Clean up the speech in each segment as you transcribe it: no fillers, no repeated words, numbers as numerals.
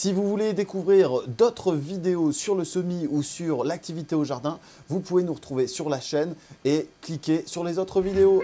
Si vous voulez découvrir d'autres vidéos sur le semis ou sur l'activité au jardin, vous pouvez nous retrouver sur la chaîne et cliquer sur les autres vidéos.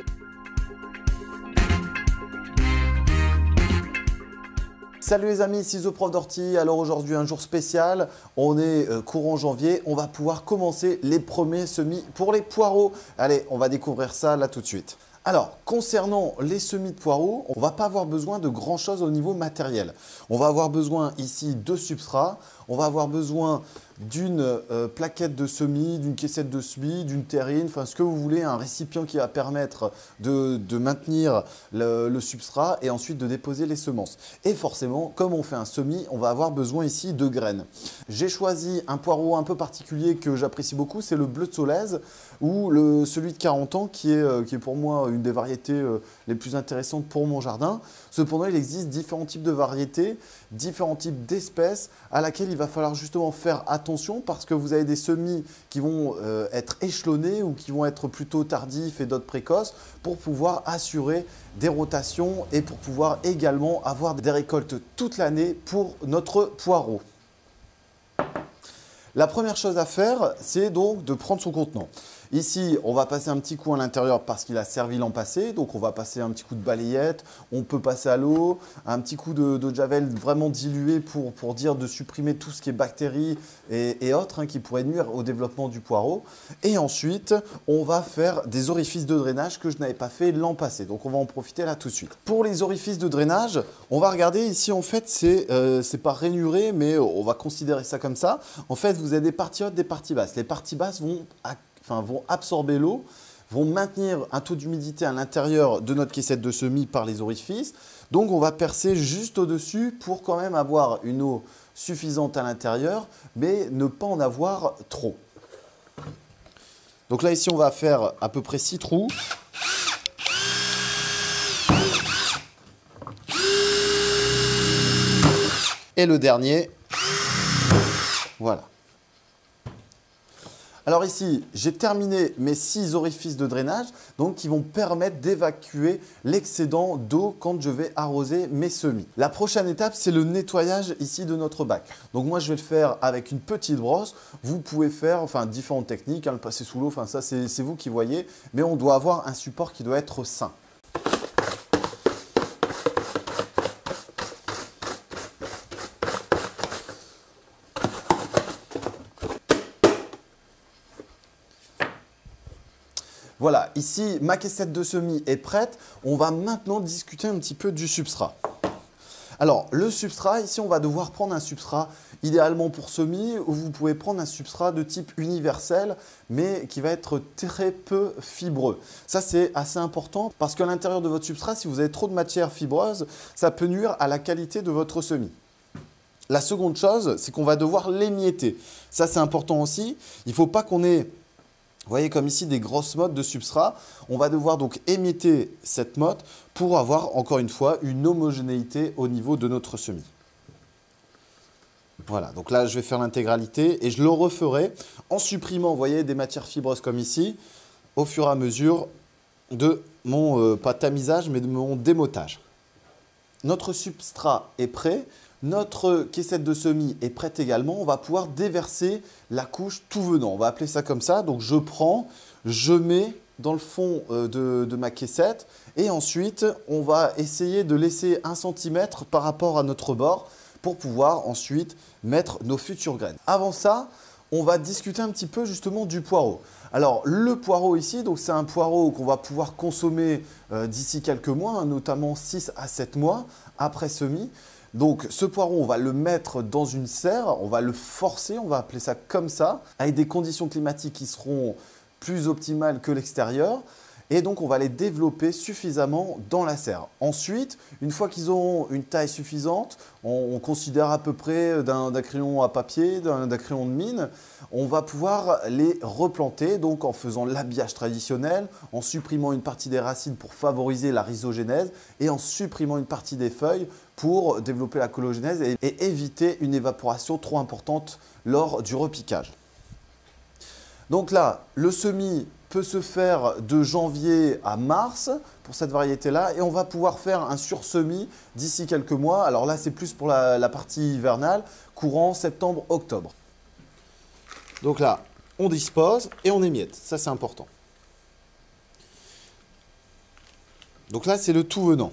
Salut les amis, ici The Prof d'Ortie. Alors aujourd'hui un jour spécial, on est courant janvier, on va pouvoir commencer les premiers semis pour les poireaux. Allez, on va découvrir ça là tout de suite. Alors, concernant les semis de poireaux, on ne va pas avoir besoin de grand chose au niveau matériel. On va avoir besoin ici de substrat, on va avoir besoin d'une plaquette de semis, d'une caissette de semis, d'une terrine, enfin ce que vous voulez, un récipient qui va permettre de maintenir le substrat et ensuite de déposer les semences. Et forcément, comme on fait un semis, on va avoir besoin ici de graines. J'ai choisi un poireau un peu particulier que j'apprécie beaucoup, c'est le bleu de Solèze ou celui de 40 ans qui est pour moi une des variétés les plus intéressantes pour mon jardin. Cependant, il existe différents types de variétés, différents types d'espèces à laquelle il va falloir justement faire attention parce que vous avez des semis qui vont être échelonnés ou qui vont être plutôt tardifs et d'autres précoces pour pouvoir assurer des rotations et pour pouvoir également avoir des récoltes toute l'année pour notre poireau. La première chose à faire, c'est donc de prendre son contenant. Ici, on va passer un petit coup à l'intérieur parce qu'il a servi l'an passé. Donc, on va passer un petit coup de balayette. On peut passer à l'eau, un petit coup d'eau de javel vraiment dilué pour dire de supprimer tout ce qui est bactéries et autres qui pourraient nuire au développement du poireau. Et ensuite, on va faire des orifices de drainage que je n'avais pas fait l'an passé. Donc, on va en profiter là tout de suite. Pour les orifices de drainage, on va regarder ici, en fait, c'est pas rainuré, mais on va considérer ça comme ça. En fait, vous avez des parties hautes, des parties basses. Les parties basses vont absorber l'eau, vont maintenir un taux d'humidité à l'intérieur de notre caissette de semis par les orifices. Donc, on va percer juste au-dessus pour quand même avoir une eau suffisante à l'intérieur, mais ne pas en avoir trop. Donc là, ici, on va faire à peu près 6 trous. Et le dernier, voilà. Alors ici, j'ai terminé mes 6 orifices de drainage, donc qui vont permettre d'évacuer l'excédent d'eau quand je vais arroser mes semis. La prochaine étape, c'est le nettoyage ici de notre bac. Donc moi, je vais le faire avec une petite brosse. Vous pouvez faire différentes techniques, le passer sous l'eau, ça c'est vous qui voyez, mais on doit avoir un support qui doit être sain. Voilà, ici, ma caissette de semis est prête. On va maintenant discuter un petit peu du substrat. Alors, le substrat, ici, on va devoir prendre un substrat idéalement pour semis ou vous pouvez prendre un substrat de type universel, mais qui va être très peu fibreux. Ça, c'est assez important parce qu'à l'intérieur de votre substrat, si vous avez trop de matière fibreuse, ça peut nuire à la qualité de votre semis. La seconde chose, c'est qu'on va devoir l'émietter. Ça, c'est important aussi. Il ne faut pas qu'on ait... Vous voyez comme ici des grosses mottes de substrat. On va devoir donc émietter cette motte pour avoir encore une fois une homogénéité au niveau de notre semis. Voilà, donc là je vais faire l'intégralité et je le referai en supprimant, vous voyez, des matières fibreuses comme ici au fur et à mesure de mon, pas tamisage, mais de mon démotage. Notre substrat est prêt. Notre caissette de semis est prête également. On va pouvoir déverser la couche tout venant. On va appeler ça comme ça. Donc, je prends, je mets dans le fond de ma caissette et ensuite, on va essayer de laisser 1 cm par rapport à notre bord pour pouvoir ensuite mettre nos futures graines. Avant ça, on va discuter un petit peu justement du poireau. Alors, le poireau ici, c'est un poireau qu'on va pouvoir consommer d'ici quelques mois, notamment 6 à 7 mois après semis. Donc, ce poireau, on va le mettre dans une serre, on va le forcer, on va appeler ça comme ça, avec des conditions climatiques qui seront plus optimales que l'extérieur. Et donc, on va les développer suffisamment dans la serre. Ensuite, une fois qu'ils auront une taille suffisante, on considère à peu près d'un crayon à papier, d'un crayon de mine, on va pouvoir les replanter donc en faisant l'habillage traditionnel, en supprimant une partie des racines pour favoriser la rhizogénèse et en supprimant une partie des feuilles pour développer la collagénèse et éviter une évaporation trop importante lors du repiquage. Donc là, le semis peut se faire de janvier à mars pour cette variété-là et on va pouvoir faire un sursemis d'ici quelques mois. Alors là, c'est plus pour la partie hivernale, courant septembre-octobre. Donc là, on dispose et on émiette. Ça, c'est important. Donc là, c'est le tout venant.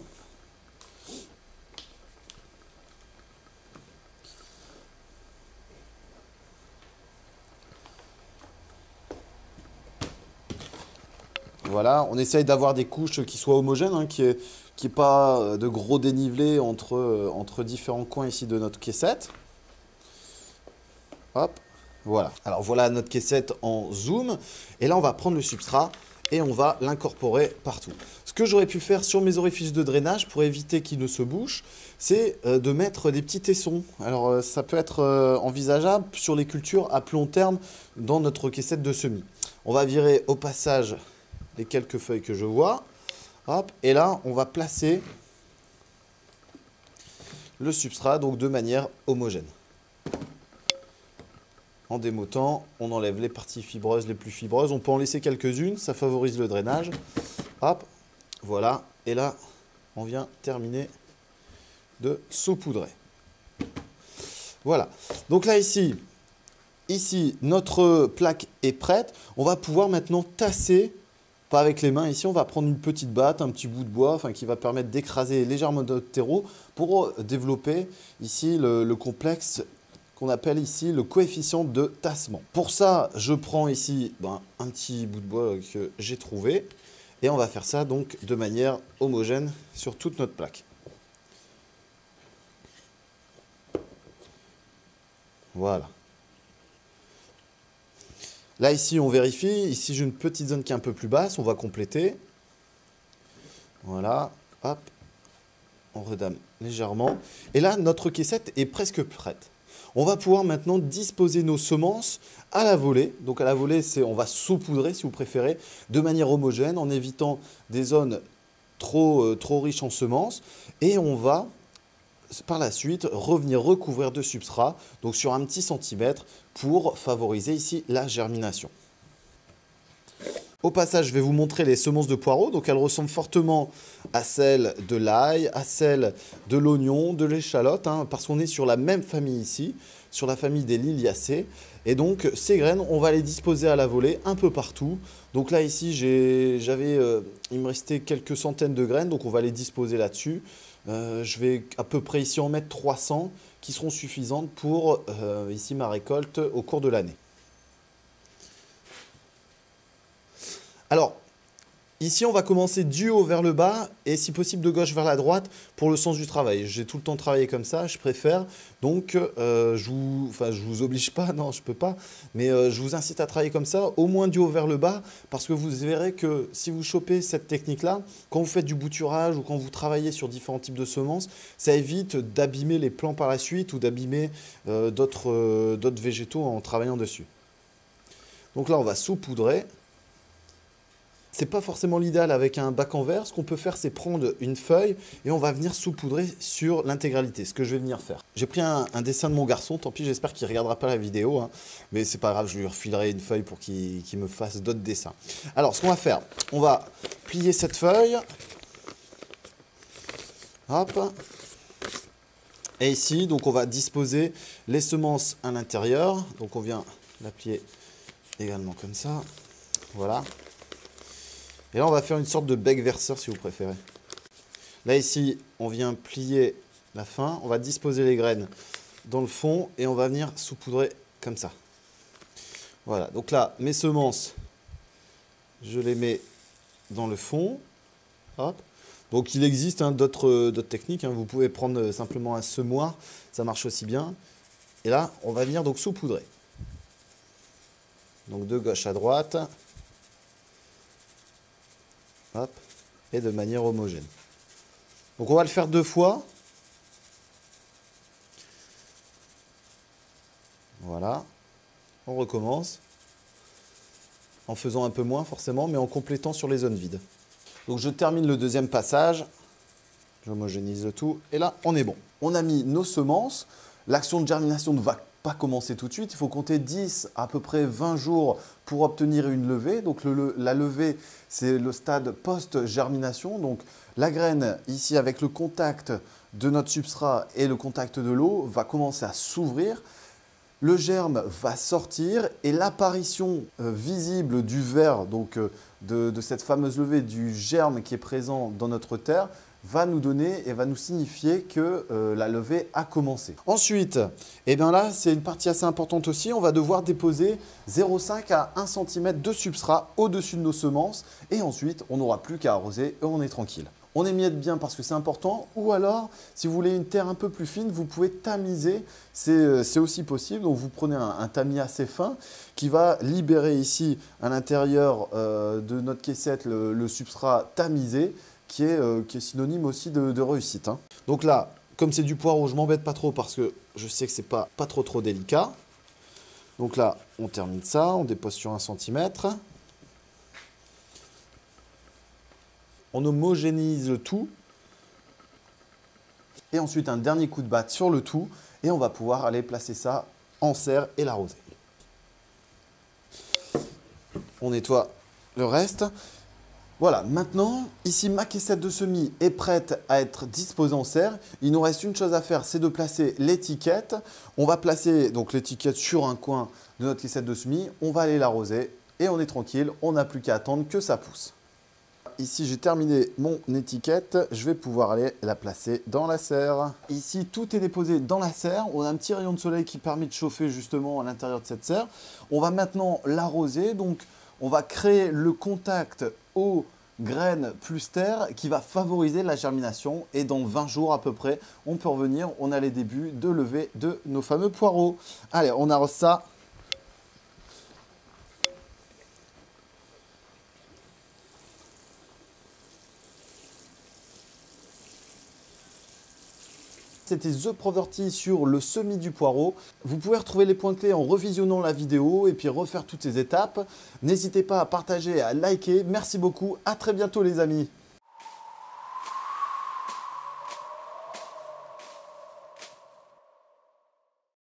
Voilà, on essaye d'avoir des couches qui soient homogènes, hein, qu'il n'y ait pas de gros dénivelé entre différents coins ici de notre caissette. Hop, voilà. Alors voilà notre caissette en zoom. Et là, on va prendre le substrat et on va l'incorporer partout. Ce que j'aurais pu faire sur mes orifices de drainage pour éviter qu'ils ne se bouchent, c'est de mettre des petits tessons. Alors ça peut être envisageable sur les cultures à plus long terme dans notre caissette de semis. On va virer au passage les quelques feuilles que je vois. Hop, et là, on va placer le substrat donc de manière homogène. En démotant, on enlève les parties fibreuses les plus fibreuses. On peut en laisser quelques-unes, ça favorise le drainage. Hop, voilà. Et là, on vient terminer de saupoudrer. Voilà. Donc là, ici, notre plaque est prête. On va pouvoir maintenant tasser. Pas avec les mains, ici on va prendre une petite batte, un petit bout de bois qui va permettre d'écraser légèrement notre terreau pour développer ici le complexe qu'on appelle ici le coefficient de tassement. Pour ça, je prends ici un petit bout de bois que j'ai trouvé et on va faire ça donc de manière homogène sur toute notre plaque. Voilà. Là, ici, on vérifie. Ici, j'ai une petite zone qui est un peu plus basse. On va compléter. Voilà. Hop. On redame légèrement. Et là, notre caissette est presque prête. On va pouvoir maintenant disposer nos semences à la volée. Donc, à la volée, on va saupoudrer, si vous préférez, de manière homogène, en évitant des zones trop riches en semences. Et on va, par la suite, revenir recouvrir de substrat, donc sur un petit centimètre, pour favoriser ici la germination. Au passage, je vais vous montrer les semences de poireaux. Donc elles ressemblent fortement à celles de l'ail, à celles de l'oignon, de l'échalote, hein, parce qu'on est sur la même famille ici, sur la famille des liliacées. Et donc ces graines, on va les disposer à la volée un peu partout. Donc là ici, il me restait quelques centaines de graines, donc on va les disposer là-dessus. Je vais à peu près ici en mettre 300 qui seront suffisantes pour ici ma récolte au cours de l'année. Alors, ici on va commencer du haut vers le bas et si possible de gauche vers la droite pour le sens du travail. J'ai tout le temps travaillé comme ça, je préfère. Donc, je vous oblige pas, non je peux pas, mais je vous incite à travailler comme ça, au moins du haut vers le bas, parce que vous verrez que si vous chopez cette technique-là, quand vous faites du bouturage ou quand vous travaillez sur différents types de semences, ça évite d'abîmer les plants par la suite ou d'abîmer d'autres végétaux en travaillant dessus. Donc là, on va saupoudrer. C'est pas forcément l'idéal avec un bac en verre. Ce qu'on peut faire, c'est prendre une feuille et on va venir saupoudrer sur l'intégralité, ce que je vais venir faire. J'ai pris un dessin de mon garçon, tant pis, j'espère qu'il ne regardera pas la vidéo, hein, mais c'est pas grave, je lui refilerai une feuille pour qu'il me fasse d'autres dessins. Alors, ce qu'on va faire, on va plier cette feuille. Hop. Et ici, donc on va disposer les semences à l'intérieur. Donc on vient la plier également comme ça. Voilà. Et là, on va faire une sorte de bec verseur, si vous préférez. Là, ici, on vient plier la fin. On va disposer les graines dans le fond et on va venir saupoudrer comme ça. Voilà. Donc là, mes semences, je les mets dans le fond. Hop. Donc, il existe d'autres techniques. Hein. Vous pouvez prendre simplement un semoir. Ça marche aussi bien. Et là, on va venir donc saupoudrer. Donc, de gauche à droite. Hop, et de manière homogène. Donc on va le faire 2 fois. Voilà. On recommence. En faisant un peu moins forcément, mais en complétant sur les zones vides. Donc je termine le deuxième passage. J'homogénise le tout. Et là, on est bon. On a mis nos semences. L'action de germination ne va pas commencer tout de suite. Il faut compter 10 à peu près 20 jours pour obtenir une levée. Donc la levée, c'est le stade post-germination. Donc la graine, ici avec le contact de notre substrat et le contact de l'eau, va commencer à s'ouvrir. Le germe va sortir et l'apparition visible du ver, donc de cette fameuse levée du germe qui est présent dans notre terre, va nous donner et va nous signifier que la levée a commencé. Ensuite, eh bien là, c'est une partie assez importante aussi. On va devoir déposer 0,5 à 1 cm de substrat au-dessus de nos semences. Et ensuite, on n'aura plus qu'à arroser et on est tranquille. On émiette bien parce que c'est important. Ou alors, si vous voulez une terre un peu plus fine, vous pouvez tamiser. C'est aussi possible. Donc, vous prenez un tamis assez fin qui va libérer ici à l'intérieur de notre caissette le substrat tamisé, qui est synonyme aussi de réussite. Hein. Donc là, comme c'est du poireau, je ne m'embête pas trop parce que je sais que ce n'est pas trop délicat. Donc là, on termine ça, on dépose sur 1 cm. On homogénéise le tout. Et ensuite, un dernier coup de batte sur le tout. Et on va pouvoir aller placer ça en serre et l'arroser. On nettoie le reste. Voilà, maintenant, ici, ma caissette de semis est prête à être disposée en serre. Il nous reste une chose à faire, c'est de placer l'étiquette. On va placer donc l'étiquette sur un coin de notre caissette de semis. On va aller l'arroser et on est tranquille. On n'a plus qu'à attendre que ça pousse. Ici, j'ai terminé mon étiquette. Je vais pouvoir aller la placer dans la serre. Ici, tout est déposé dans la serre. On a un petit rayon de soleil qui permet de chauffer justement à l'intérieur de cette serre. On va maintenant l'arroser. Donc, on va créer le contact eau, graines plus terre qui va favoriser la germination. Et dans 20 jours à peu près, on peut revenir. On a les débuts de levée de nos fameux poireaux. Allez, on arrose ça. C'était The Proverty sur le semis du poireau. Vous pouvez retrouver les points clés en revisionnant la vidéo et puis refaire toutes ces étapes. N'hésitez pas à partager et à liker. Merci beaucoup. À très bientôt les amis.